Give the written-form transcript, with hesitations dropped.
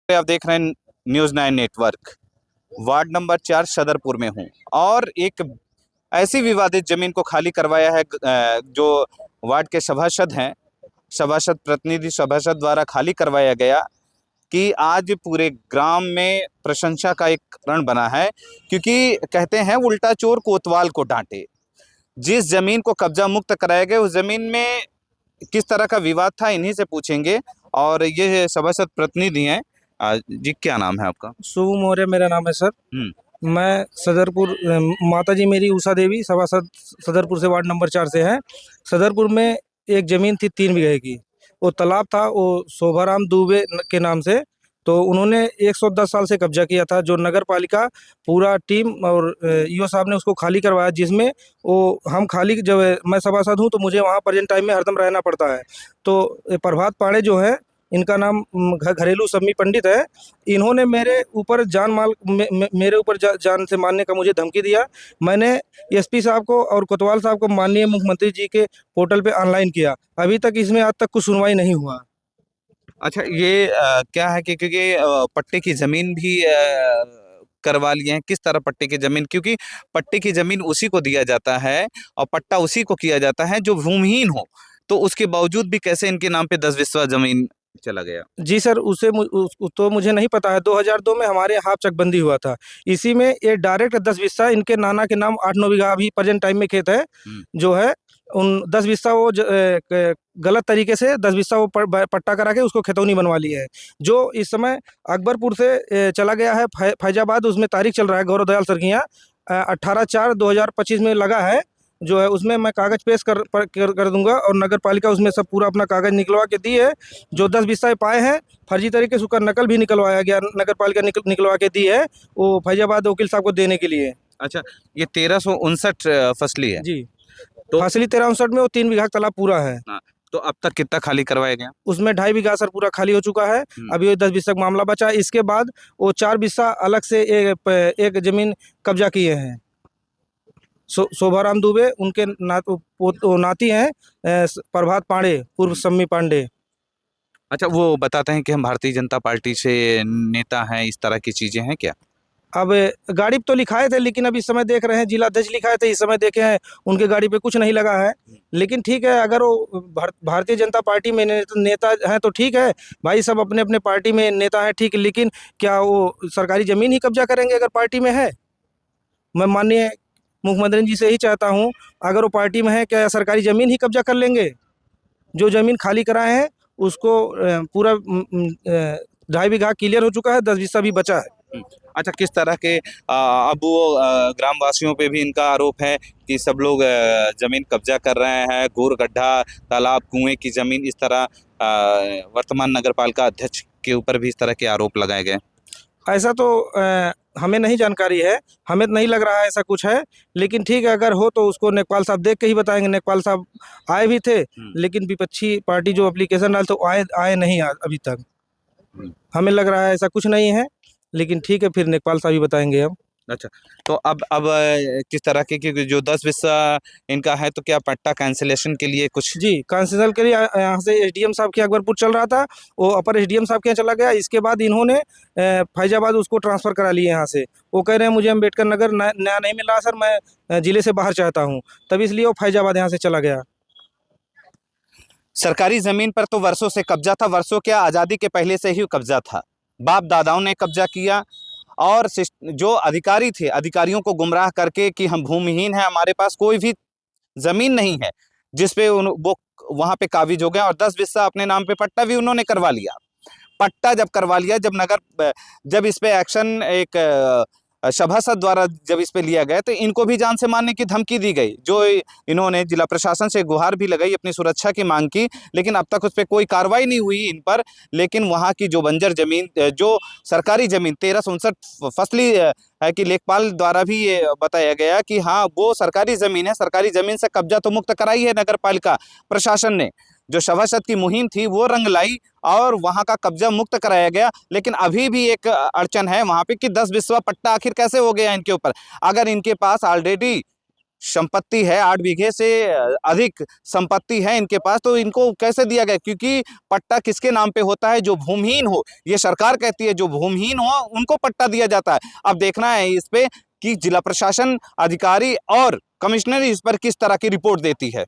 आप देख रहे हैं news 9 network. Ward number 4 Sadarpur में हूँ और एक ऐसी विवादित जमीन को खाली करवाया है जो वार्ड के सभासद हैं, सभासद प्रतिनिधि सभासद द्वारा खाली करवाया गया कि आज पूरे ग्राम में प्रशंसा का एक रण बना है, क्योंकि कहते हैं उल्टा चोर कोतवाल को डांटे। जिस जमीन को कब्जा मुक्त कराया गया उस जमीन में किस तरह का विवाद था, इन्हीं से पूछेंगे। और ये सभासद प्रतिनिधि हैं। जी, क्या नाम है आपका? शुभ मौर्य मेरा नाम है सर। मैं सदरपुर, माता जी मेरी उषा देवी, सभासद सदरपुर से वार्ड नंबर 4 से है। सदरपुर में एक ज़मीन थी 3 बीघे की। वो तालाब था, वो शोभाराम दुबे के नाम से। तो उन्होंने 110 साल से कब्जा किया था, जो नगर पालिका पूरा टीम और ईओ साहब ने उसको खाली करवाया, जिसमें वो हम खाली जब मैं सभासद हूँ तो मुझे वहाँ प्रेजेंट टाइम में हरदम रहना पड़ता है। तो प्रभात पांडे जो है, इनका नाम घरेलू सम्मी पंडित है। इन्होंने मेरे ऊपर जान माल मेरे ऊपर जान से मारने का मुझे धमकी दिया। मैंने एसपी साहब को और कोतवाल साहब को माननीय मुख्यमंत्री जी के पोर्टल पे ऑनलाइन किया। अभी तक इसमें आज तक कुछ सुनवाई नहीं हुआ। अच्छा, ये क्या है कि क्योंकि पट्टे की जमीन भी करवा लिए हैं। किस तरह पट्टे की जमीन? क्योंकि पट्टे की जमीन उसी को दिया जाता है और पट्टा उसी को किया जाता है जो भूमिहीन हो। तो उसके बावजूद भी कैसे इनके नाम पे 10 बिस्वा जमीन चला गया? जी सर, तो मुझे नहीं पता है। 2002 में हमारे यहाँ चकबंदी हुआ था। इसी में ये डायरेक्ट 10 बिस्सा इनके नाना के नाम 8-9 बीघा अभी प्रेजेंट टाइम में खेत है जो है। उन 10 बिस्सा वो गलत तरीके से 10 बिस्सा वो पट्टा करा के उसको खेतौनी बनवा लिए है, जो इस समय अकबरपुर से चला गया है फैजाबाद। उसमें तारीख चल रहा है गौरव दयाल सरकियाँ 18/4/2025 में लगा है जो है। उसमें मैं कागज़ पेश कर दूंगा और नगर पालिका उसमें सब पूरा अपना कागज़ निकलवा के दी है। जो 10 बिस्सा पाए हैं फर्जी तरीके से उसका नकल भी निकलवाया गया, नगर पालिका निकलवा के दी है वो फैजाबाद वकील साहब को देने के लिए। अच्छा, ये 1359 फसली है जी, तो फसली 1359 में वो 3 बीघा तालाब पूरा है। तो अब तक कितना खाली करवाया गया? उसमें 2.5 बीघा सर पूरा खाली हो चुका है। अभी वो 10 बिस्सा का मामला बचा है। इसके बाद वो 4 बिस्सा अलग से एक जमीन कब्जा किए हैं। शोभाराम दुबे उनके नाती हैं प्रभात पांडे पूर्व सम्मी पांडे। अच्छा, वो बताते हैं कि हम भारतीय जनता पार्टी से नेता हैं, इस तरह की चीजें हैं क्या? अब गाड़ी पे तो लिखाए थे, लेकिन अब इस समय देख रहे हैं जिला अध्यक्ष लिखाए थे, इस समय देखे हैं उनके गाड़ी पे कुछ नहीं लगा है। लेकिन ठीक है, अगर वो भारतीय जनता पार्टी में नेता हैं तो ठीक है भाई, सब अपने अपने पार्टी में नेता हैं, ठीक है। लेकिन क्या वो सरकारी ज़मीन ही कब्जा करेंगे अगर पार्टी में है? मैं माननीय मुख्यमंत्री जी से ही चाहता हूं, अगर वो पार्टी में है क्या सरकारी ज़मीन ही कब्जा कर लेंगे? जो ज़मीन खाली कराए हैं उसको पूरा 2.5 बीघा क्लियर हो चुका है, 10 बिस्सा भी बचा है। अच्छा, किस तरह के अब वो ग्रामवासियों पे भी इनका आरोप है कि सब लोग जमीन कब्जा कर रहे हैं, गोर गड्ढा, तालाब, कुएं की जमीन, इस तरह वर्तमान नगर पालिका अध्यक्ष के ऊपर भी इस तरह के आरोप लगाए गए? ऐसा तो हमें नहीं जानकारी है, हमें तो नहीं लग रहा है ऐसा कुछ है। लेकिन ठीक है, अगर हो तो उसको नेकपाल साहब देख के ही बताएंगे। नेकपाल साहब आए भी थे, लेकिन विपक्षी पार्टी जो एप्लीकेशन डाल तो आए नहीं अभी तक। हमें लग रहा है ऐसा कुछ नहीं है, लेकिन ठीक है, फिर नेकपाल साहब ही बताएंगे अब। अच्छा, तो अब किस तरह के, क्योंकि जो 10 बिस्सा इनका है, तो क्या पट्टा कैंसिलेशन के लिए कुछ? जी, कैंसिल के लिए यहाँ से एसडीएम साहब के अकबरपुर चल रहा था, वो अपर एसडीएम साहब के यहाँ चला गया। इसके बाद इन्होंने फैजाबाद उसको ट्रांसफ़र करा लिए यहाँ से। वो कह रहे हैं मुझे अम्बेडकर नगर नया नहीं मिल रहा सर, मैं ज़िले से बाहर चाहता हूँ, तब इसलिए वो फैजाबाद यहाँ से चला गया। सरकारी जमीन पर तो वर्षों से कब्जा था, वर्षों क्या, आज़ादी के पहले से ही कब्जा था। बाप दादाओं ने कब्जा किया और जो अधिकारी थे, अधिकारियों को गुमराह करके कि हम भूमिहीन हैं, हमारे पास कोई भी जमीन नहीं है, जिसपे वो वहां पे काबिज हो गए और 10 बिस्सा अपने नाम पे पट्टा भी उन्होंने करवा लिया। पट्टा जब करवा लिया, जब इस पे एक्शन एक सभासद द्वारा जब इस पे लिया गया, तो इनको भी जान से मारने की धमकी दी गई, जो इन्होंने जिला प्रशासन से गुहार भी लगाई, अपनी सुरक्षा की मांग की, लेकिन अब तक उस पर कोई कार्रवाई नहीं हुई इन पर। लेकिन वहाँ की जो बंजर जमीन, जो सरकारी जमीन 1359 फसली है कि लेखपाल द्वारा भी ये बताया गया कि हाँ, वो सरकारी जमीन है, सरकारी जमीन से कब्जा तो मुक्त कराई है नगर पालिका प्रशासन ने। जो सभासद की मुहिम थी वो रंग लाई और वहां का कब्जा मुक्त कराया गया। लेकिन अभी भी एक अड़चन है वहां पे कि 10 बिस्वा पट्टा आखिर कैसे हो गया इनके ऊपर, अगर इनके पास ऑलरेडी संपत्ति है, 8 बीघे से अधिक संपत्ति है इनके पास, तो इनको कैसे दिया गया? क्योंकि पट्टा किसके नाम पे होता है? जो भूमिहीन हो, ये सरकार कहती है जो भूमिहीन हो उनको पट्टा दिया जाता है। अब देखना है इस पे कि जिला प्रशासन अधिकारी और कमिश्नर इस पर किस तरह की रिपोर्ट देती है।